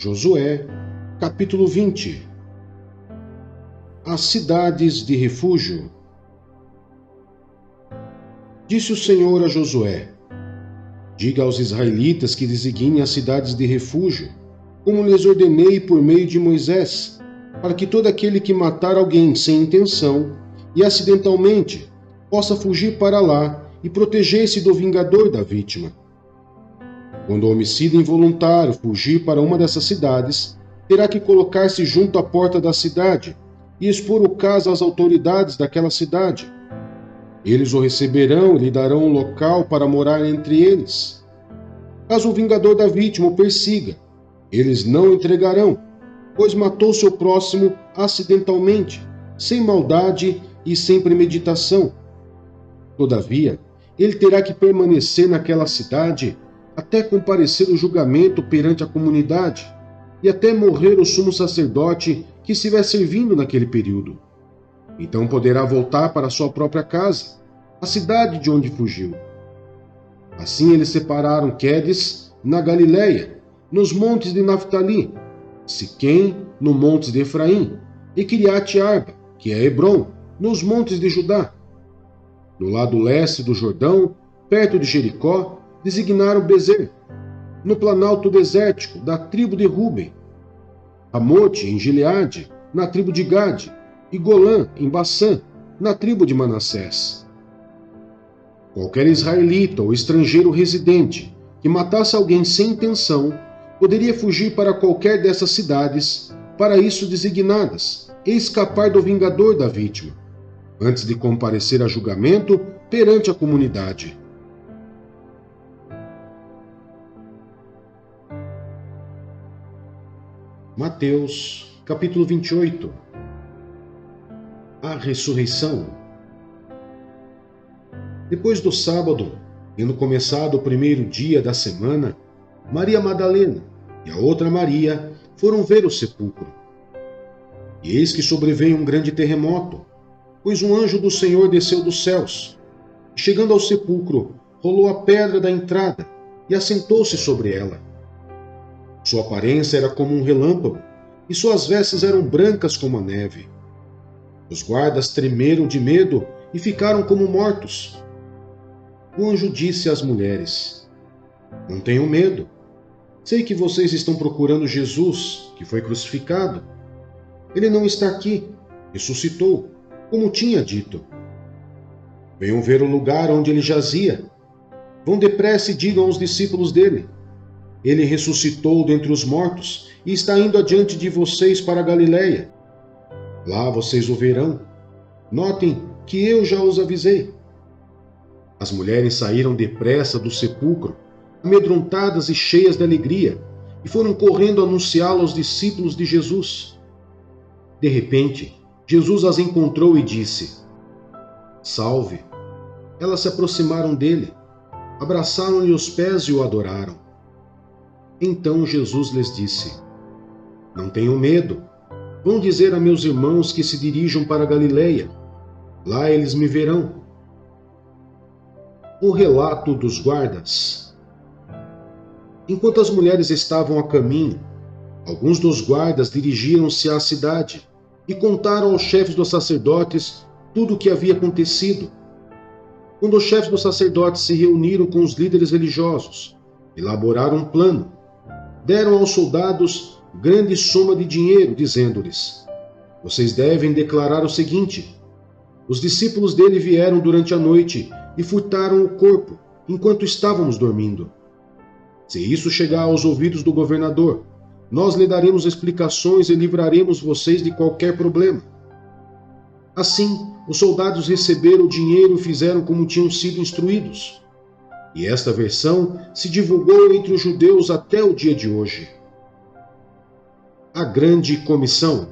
Josué, capítulo 20. As cidades de refúgio. Disse o Senhor a Josué: diga aos israelitas que designem as cidades de refúgio, como lhes ordenei por meio de Moisés, para que todo aquele que matar alguém sem intenção e acidentalmente possa fugir para lá e proteger-se do vingador da vítima. Quando o homicida involuntário fugir para uma dessas cidades, terá que colocar-se junto à porta da cidade e expor o caso às autoridades daquela cidade. Eles o receberão e lhe darão um local para morar entre eles. Caso o vingador da vítima o persiga, eles não o entregarão, pois matou seu próximo acidentalmente, sem maldade e sem premeditação. Todavia, ele terá que permanecer naquela cidade até comparecer o julgamento perante a comunidade e até morrer o sumo sacerdote que estiver servindo naquele período. Então poderá voltar para sua própria casa, a cidade de onde fugiu. Assim eles separaram Quedes na Galileia, nos montes de Naftali, Siquém no montes de Efraim, e Quiriate Arba, que é Hebrom, nos montes de Judá. No lado leste do Jordão, perto de Jericó, designaram Bezer, no planalto desértico da tribo de Ruben, Ramote em Gileade, na tribo de Gade, e Golã em Bassã, na tribo de Manassés. Qualquer israelita ou estrangeiro residente que matasse alguém sem intenção poderia fugir para qualquer dessas cidades, para isso designadas, e escapar do vingador da vítima, antes de comparecer a julgamento perante a comunidade. Mateus, capítulo 28. A ressurreição. Depois do sábado, tendo começado o primeiro dia da semana, Maria Madalena e a outra Maria foram ver o sepulcro. E eis que sobreveio um grande terremoto, pois um anjo do Senhor desceu dos céus, e chegando ao sepulcro, rolou a pedra da entrada e assentou-se sobre ela. Sua aparência era como um relâmpago, e suas vestes eram brancas como a neve. Os guardas tremeram de medo e ficaram como mortos. O anjo disse às mulheres: não tenham medo. Sei que vocês estão procurando Jesus, que foi crucificado. Ele não está aqui, ressuscitou, como tinha dito. Venham ver o lugar onde ele jazia. Vão depressa e digam aos discípulos dele: ele ressuscitou dentre os mortos e está indo adiante de vocês para a Galileia. Lá vocês o verão. Notem que eu já os avisei. As mulheres saíram depressa do sepulcro, amedrontadas e cheias de alegria, e foram correndo anunciá-lo aos discípulos de Jesus. De repente, Jesus as encontrou e disse: salve! Elas se aproximaram dele, abraçaram-lhe os pés e o adoraram. Então Jesus lhes disse: não tenham medo. Vão dizer a meus irmãos que se dirijam para a Galileia. Lá eles me verão. O relato dos guardas. Enquanto as mulheres estavam a caminho, alguns dos guardas dirigiram-se à cidade e contaram aos chefes dos sacerdotes tudo o que havia acontecido. Quando os chefes dos sacerdotes se reuniram com os líderes religiosos, elaboraram um plano. Deram aos soldados grande soma de dinheiro, dizendo-lhes: vocês devem declarar o seguinte: os discípulos dele vieram durante a noite e furtaram o corpo enquanto estávamos dormindo. Se isso chegar aos ouvidos do governador, nós lhe daremos explicações e livraremos vocês de qualquer problema. Assim, os soldados receberam o dinheiro e fizeram como tinham sido instruídos. E esta versão se divulgou entre os judeus até o dia de hoje. A grande comissão.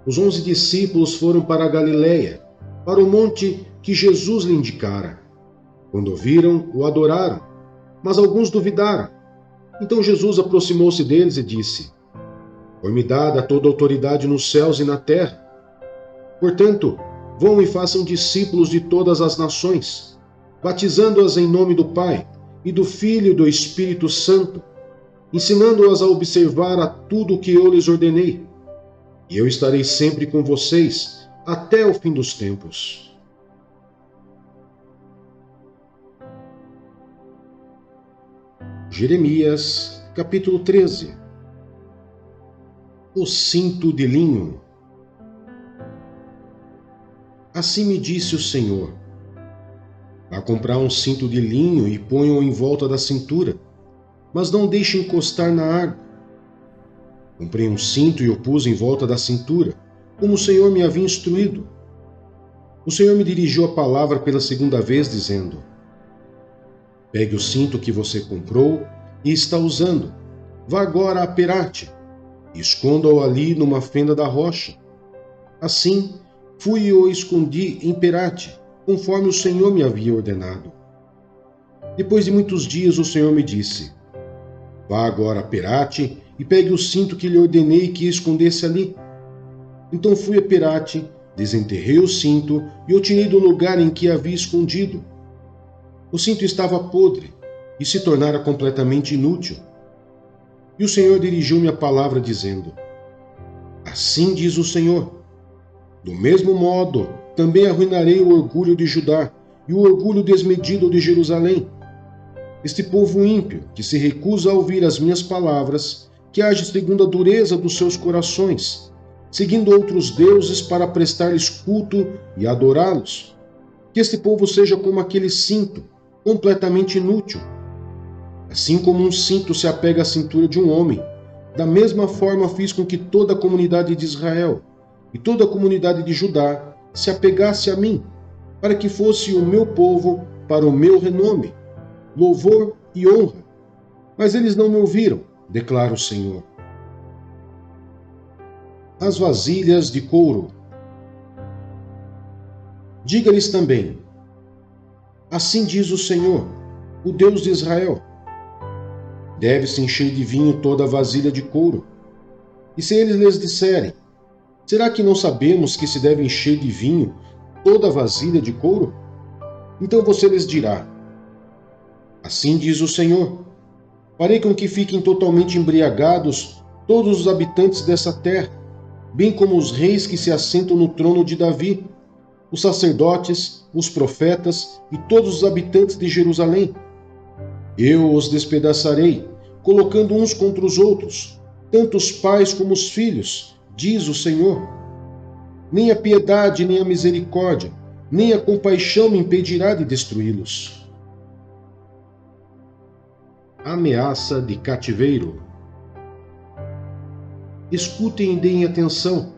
Os 11 discípulos foram para a Galileia, para o monte que Jesus lhe indicara. Quando o viram, o adoraram, mas alguns duvidaram. Então Jesus aproximou-se deles e disse: foi-me dada toda a autoridade nos céus e na terra. Portanto, vão e façam discípulos de todas as nações, batizando-as em nome do Pai, e do Filho e do Espírito Santo, ensinando-as a observar a tudo o que eu lhes ordenei. E eu estarei sempre com vocês até o fim dos tempos. Jeremias, capítulo 13. O cinto de linho. Assim me disse o Senhor: vá comprar um cinto de linho e ponha-o em volta da cintura, mas não deixe encostar na água. Comprei um cinto e o pus em volta da cintura, como o Senhor me havia instruído. O Senhor me dirigiu a palavra pela segunda vez, dizendo: pegue o cinto que você comprou e está usando, vá agora a Perate, e esconda-o ali numa fenda da rocha. Assim, fui e o escondi em Perate, conforme o Senhor me havia ordenado. Depois de muitos dias, o Senhor me disse: vá agora a Perate e pegue o cinto que lhe ordenei que escondesse ali. Então fui a Perate, desenterrei o cinto e o tirei do lugar em que havia escondido. O cinto estava podre e se tornara completamente inútil. E o Senhor dirigiu-me a palavra dizendo: assim diz o Senhor: do mesmo modo, também arruinarei o orgulho de Judá e o orgulho desmedido de Jerusalém. Este povo ímpio, que se recusa a ouvir as minhas palavras, que age segundo a dureza dos seus corações, seguindo outros deuses para prestar-lhes culto e adorá-los. Que este povo seja como aquele cinto, completamente inútil. Assim como um cinto se apega à cintura de um homem, da mesma forma fiz com que toda a comunidade de Israel e toda a comunidade de Judá se apegasse a mim, para que fosse o meu povo para o meu renome, louvor e honra. Mas eles não me ouviram, declara o Senhor. As vasilhas de couro. Diga-lhes também: assim diz o Senhor, o Deus de Israel: deve-se encher de vinho toda a vasilha de couro. E se eles lhes disserem: será que não sabemos que se deve encher de vinho toda a vasilha de couro? Então você lhes dirá: assim diz o Senhor: farei com que fiquem totalmente embriagados todos os habitantes dessa terra, bem como os reis que se assentam no trono de Davi, os sacerdotes, os profetas e todos os habitantes de Jerusalém. Eu os despedaçarei, colocando uns contra os outros, tanto os pais como os filhos, diz o Senhor. Nem a piedade, nem a misericórdia, nem a compaixão me impedirá de destruí-los. Ameaça de cativeiro. Escutem e deem atenção.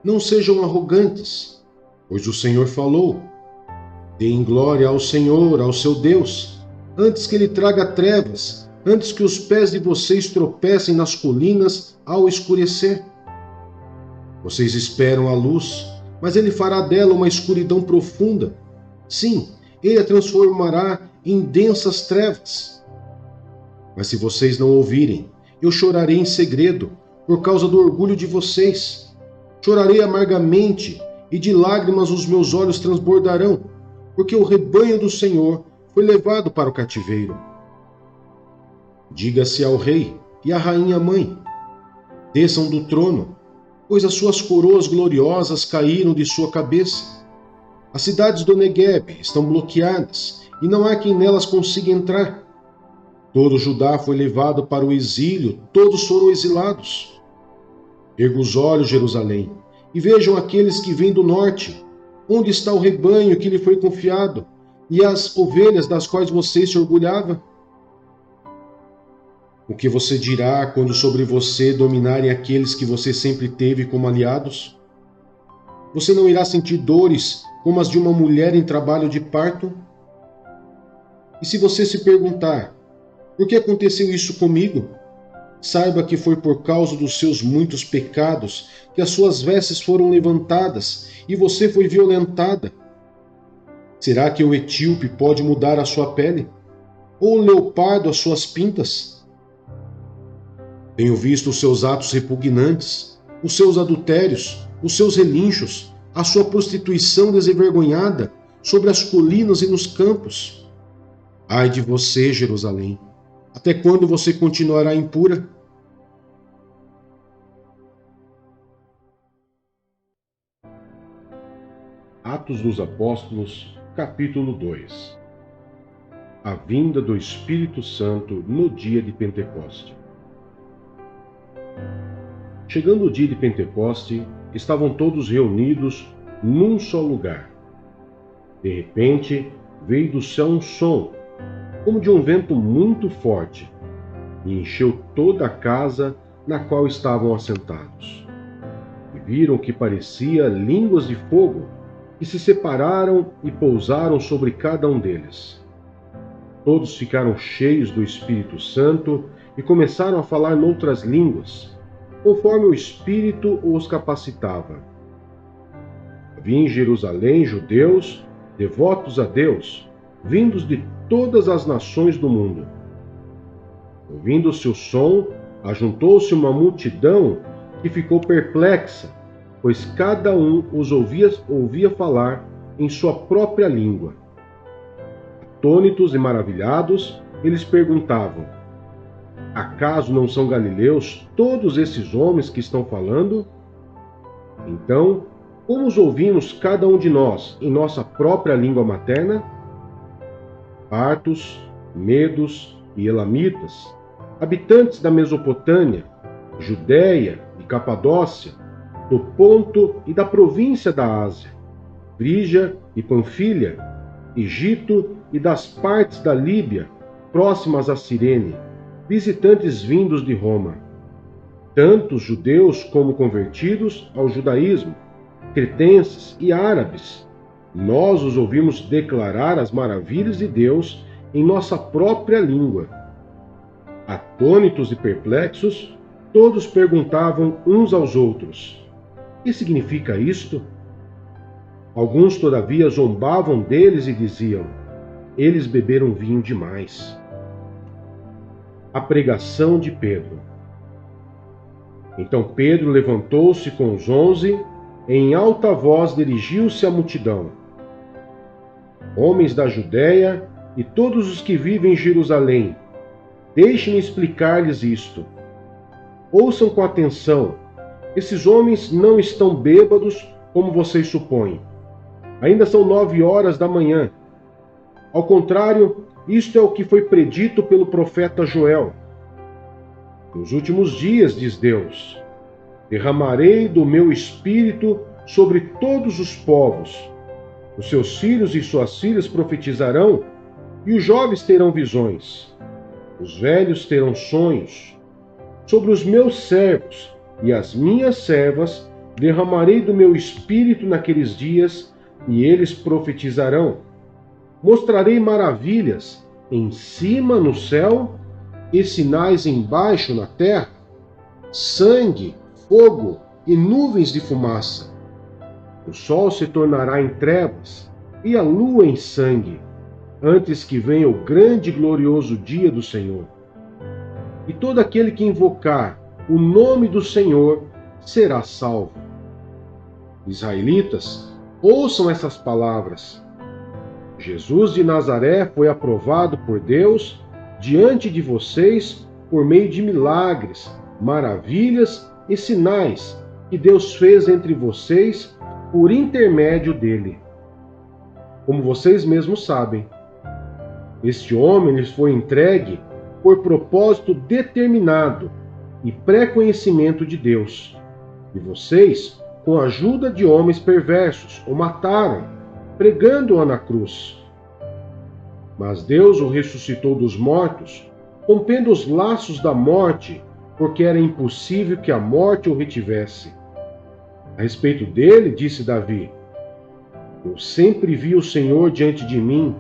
Não sejam arrogantes, pois o Senhor falou. Deem glória ao Senhor, ao seu Deus, antes que ele traga trevas, antes que os pés de vocês tropecem nas colinas ao escurecer. Vocês esperam a luz, mas ele fará dela uma escuridão profunda. Sim, ele a transformará em densas trevas. Mas se vocês não ouvirem, eu chorarei em segredo, por causa do orgulho de vocês. Chorarei amargamente, e de lágrimas os meus olhos transbordarão, porque o rebanho do Senhor foi levado para o cativeiro. Diga-se ao rei e à rainha mãe: desçam do trono, pois as suas coroas gloriosas caíram de sua cabeça. As cidades do Negueb estão bloqueadas, e não há quem nelas consiga entrar. Todo Judá foi levado para o exílio, todos foram exilados. Erga os olhos, Jerusalém, e vejam aqueles que vêm do norte. Onde está o rebanho que lhe foi confiado, e as ovelhas das quais você se orgulhava? O que você dirá quando sobre você dominarem aqueles que você sempre teve como aliados? Você não irá sentir dores como as de uma mulher em trabalho de parto? E se você se perguntar: por que aconteceu isso comigo? Saiba que foi por causa dos seus muitos pecados que as suas vestes foram levantadas e você foi violentada. Será que o etíope pode mudar a sua pele? Ou o leopardo as suas pintas? Tenho visto os seus atos repugnantes, os seus adultérios, os seus relinchos, a sua prostituição desenvergonhada sobre as colinas e nos campos. Ai de você, Jerusalém! Até quando você continuará impura? Atos dos Apóstolos, capítulo 2. A vinda do Espírito Santo no dia de Pentecoste. Chegando o dia de Pentecoste, estavam todos reunidos num só lugar. De repente, veio do céu um som, como de um vento muito forte, e encheu toda a casa na qual estavam assentados. E viram que parecia línguas de fogo, que se separaram e pousaram sobre cada um deles. Todos ficaram cheios do Espírito Santo e começaram a falar noutras línguas, conforme o Espírito os capacitava. Havia em Jerusalém judeus, devotos a Deus, vindos de todas as nações do mundo. Ouvindo-se o som, ajuntou-se uma multidão que ficou perplexa, pois cada um os ouvia falar em sua própria língua. Atônitos e maravilhados, eles perguntavam: acaso não são galileus todos esses homens que estão falando? Então, como os ouvimos cada um de nós em nossa própria língua materna? Partos, medos e elamitas, habitantes da Mesopotâmia, Judéia e Capadócia, do Ponto e da província da Ásia, Frígia e Panfilha, Egito e das partes da Líbia, próximas a Cirene, visitantes vindos de Roma, tanto judeus como convertidos ao judaísmo, cretenses e árabes. Nós os ouvimos declarar as maravilhas de Deus em nossa própria língua. Atônitos e perplexos, todos perguntavam uns aos outros: que significa isto? Alguns, todavia, zombavam deles e diziam: eles beberam vinho demais. A pregação de Pedro. Então Pedro levantou-se com os 11, e em alta voz dirigiu-se à multidão: homens da Judéia e todos os que vivem em Jerusalém, deixem-me explicar-lhes isto. Ouçam com atenção. Esses homens não estão bêbados, como vocês supõem. Ainda são 9 horas da manhã. Ao contrário, isto é o que foi predito pelo profeta Joel. Nos últimos dias, diz Deus, derramarei do meu espírito sobre todos os povos. Os seus filhos e suas filhas profetizarão, e os jovens terão visões. Os velhos terão sonhos. Sobre os meus servos e as minhas servas derramarei do meu espírito naqueles dias, e eles profetizarão. Mostrarei maravilhas em cima no céu e sinais embaixo na terra: sangue, fogo e nuvens de fumaça. O sol se tornará em trevas e a lua em sangue, antes que venha o grande e glorioso dia do Senhor. E todo aquele que invocar o nome do Senhor será salvo. Israelitas, ouçam essas palavras. Jesus de Nazaré foi aprovado por Deus diante de vocês por meio de milagres, maravilhas e sinais que Deus fez entre vocês por intermédio dele. Como vocês mesmos sabem, este homem lhes foi entregue por propósito determinado e pré-conhecimento de Deus. E vocês, com a ajuda de homens perversos, o mataram, pregando-o na cruz. Mas Deus o ressuscitou dos mortos, rompendo os laços da morte, porque era impossível que a morte o retivesse. A respeito dele, disse Davi: eu sempre vi o Senhor diante de mim,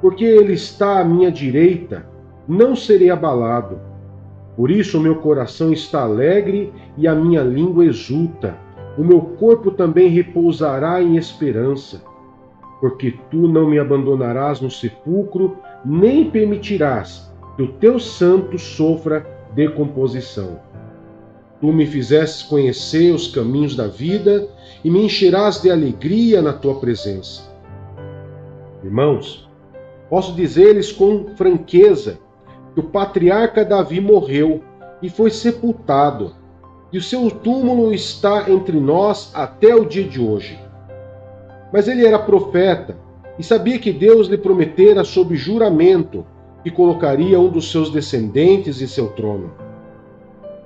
porque ele está à minha direita, não serei abalado. Por isso o meu coração está alegre e a minha língua exulta. O meu corpo também repousará em esperança, porque tu não me abandonarás no sepulcro, nem permitirás que o teu santo sofra decomposição. Tu me fizestes conhecer os caminhos da vida e me encherás de alegria na tua presença. Irmãos, posso dizer-lhes com franqueza que o patriarca Davi morreu e foi sepultado, e o seu túmulo está entre nós até o dia de hoje. Mas ele era profeta e sabia que Deus lhe prometera sob juramento que colocaria um dos seus descendentes em seu trono.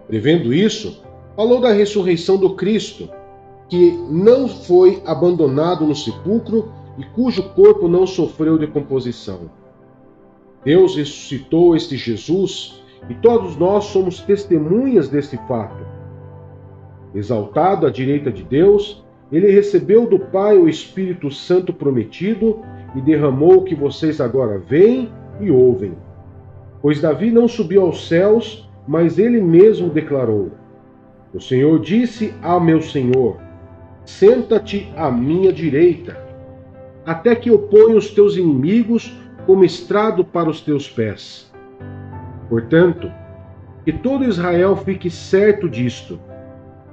Prevendo isso, falou da ressurreição do Cristo, que não foi abandonado no sepulcro e cujo corpo não sofreu decomposição. Deus ressuscitou este Jesus e todos nós somos testemunhas desse fato. Exaltado à direita de Deus, ele recebeu do Pai o Espírito Santo prometido e derramou o que vocês agora veem e ouvem. Pois Davi não subiu aos céus, mas ele mesmo declarou: O Senhor disse ao meu Senhor: Senta-te à minha direita, até que eu ponha os teus inimigos como estrado para os teus pés. Portanto, que todo Israel fique certo disto: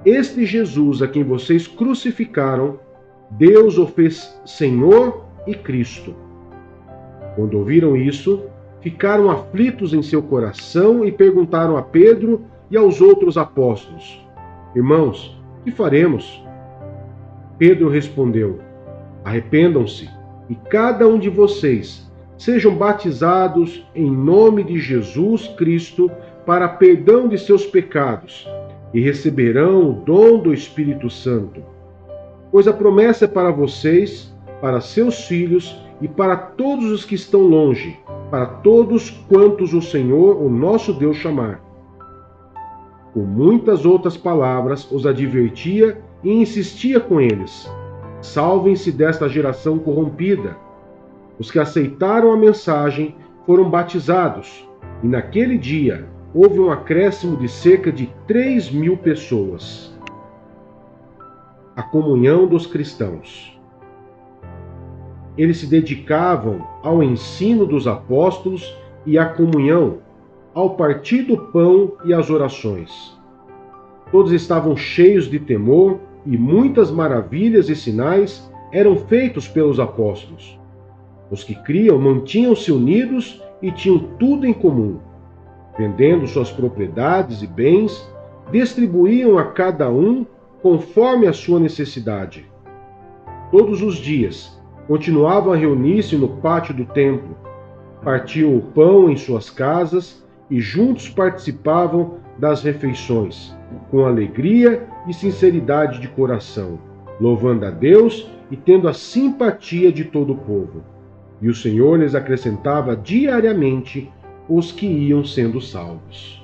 este Jesus a quem vocês crucificaram, Deus o fez Senhor e Cristo. Quando ouviram isso, ficaram aflitos em seu coração e perguntaram a Pedro e aos outros apóstolos: Irmãos, que faremos? Pedro respondeu: Arrependam-se e cada um de vocês sejam batizados em nome de Jesus Cristo para perdão de seus pecados e receberão o dom do Espírito Santo. Pois a promessa é para vocês, para seus filhos e para todos os que estão longe, para todos quantos o Senhor, o nosso Deus, chamar. Com muitas outras palavras os advertia e insistia com eles: Salvem-se desta geração corrompida. Os que aceitaram a mensagem foram batizados, e naquele dia houve um acréscimo de cerca de 3.000 pessoas. A comunhão dos cristãos. Eles se dedicavam ao ensino dos apóstolos e à comunhão, ao partir do pão e às orações. Todos estavam cheios de temor e muitas maravilhas e sinais eram feitos pelos apóstolos. Os que criam mantinham-se unidos e tinham tudo em comum. Vendendo suas propriedades e bens, distribuíam a cada um conforme a sua necessidade. Todos os dias continuavam a reunir-se no pátio do templo, partiam o pão em suas casas e juntos participavam das refeições, com alegria e sinceridade de coração, louvando a Deus e tendo a simpatia de todo o povo. E o Senhor lhes acrescentava diariamente os que iam sendo salvos.